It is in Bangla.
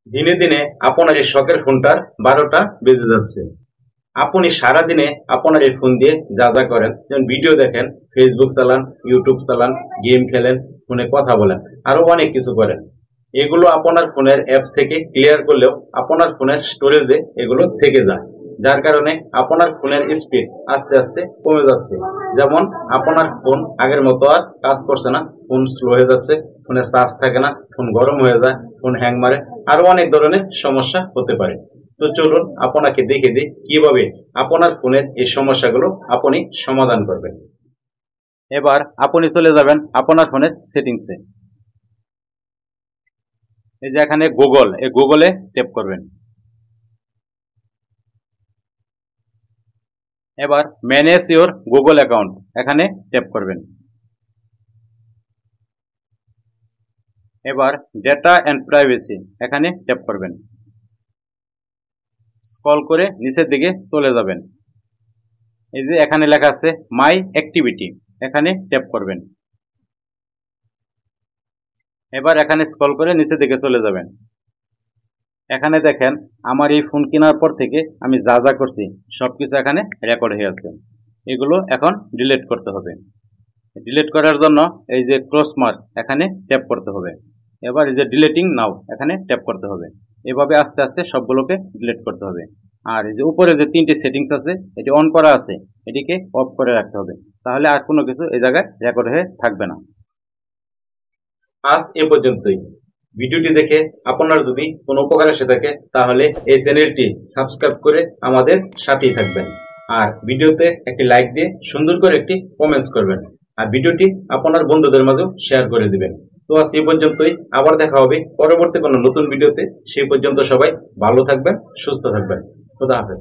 দিনে দিনে আপনার এই শখের ফোনটার 12টা বেজে যাচ্ছে। আপনি সারাদিনে আপনার এই ফোন দিয়ে যা যা করেন, যেমন ভিডিও দেখেন, ফেসবুক চালান, ইউটিউব চালান, গেম খেলেন, ফোনে কথা বলেন, আরো অনেক কিছু করেন। এগুলো আপনার ফোনের অ্যাপস থেকে ক্লিয়ার করলেও আপনার ফোনের স্টোরেজে এগুলো থেকে যায়, যার কারণে আপনার ফোনের স্পিড আস্তে আস্তে কমে যাচ্ছে। যেমন আপনার ফোন আগের মতো আর কাজ করছে না, ফোন স্লো হয়ে যাচ্ছে, ফোনে চার্জ থাকে না, ফোন গরম হয়ে যায়, ফোন হ্যাং মারে, আরো অনেক ধরনের সমস্যা হতে পারে। তো চলুন আপনাকে দেখে দিই কিভাবে আপনার ফোনের এই সমস্যাগুলো আপনি সমাধান করবেন। এবার আপনি চলে যাবেন আপনার ফোনের সেটিংসে। এই যে এখানে গুগল, এই গুগলে ট্যাপ করবেন। এবার ম্যানেজ ইওর গুগল অ্যাকাউন্ট, এখানে ট্যাপ করবেন। এবার ডেটা অ্যান্ড প্রাইভেসি, এখানে ট্যাপ করবেন। স্ক্রল করে নিচের দিকে চলে যাবেন। এই যে এখানে লেখা আছে মাই অ্যাক্টিভিটি, এখানে ট্যাপ করবেন। এবার এখানে স্ক্রল করে নিচের দিকে চলে যাবেন। এখানে দেখেন আমার এই ফোন কেনার পর থেকে আমি যা যা করছি সবকিছু এখানে রেকর্ড হয়ে আছে। এগুলো এখন ডিলিট করতে হবে। ডিলিট করার জন্য এই যে ক্রস মার্ক, এখানে ট্যাপ করতে হবে। এবার এই যে ডিলিটিং নাও, এখানে ট্যাপ করতে হবে। এভাবে আস্তে আস্তে সবগুলোকে ডিলিট করতে হবে। আর এই যে উপরে যে 3টি সেটিংস আছে, এটি অন করা আছে, এটিকে অফ করে রাখতে হবে, তাহলে আর কোনো কিছু এই জায়গায় রেকর্ড হয়ে থাকবে না। আজ এ পর্যন্তই। ভিডিওটি দেখে আপনার যদি কোনো উপকার এসে থাকে তাহলে এই চ্যানেলটি সাবস্ক্রাইব করে আমাদের সাথেই থাকবেন। আর ভিডিওতে একটি লাইক দিয়ে সুন্দর করে একটি কমেন্টস করবেন। আর ভিডিওটি আপনার বন্ধুদের মাঝেও শেয়ার করে দিবেন। তো আজ এই পর্যন্তই, আবার দেখা হবে পরবর্তী কোনো নতুন ভিডিওতে। সেই পর্যন্ত সবাই ভালো থাকবেন, সুস্থ থাকবেন। খোদা হাফেজ।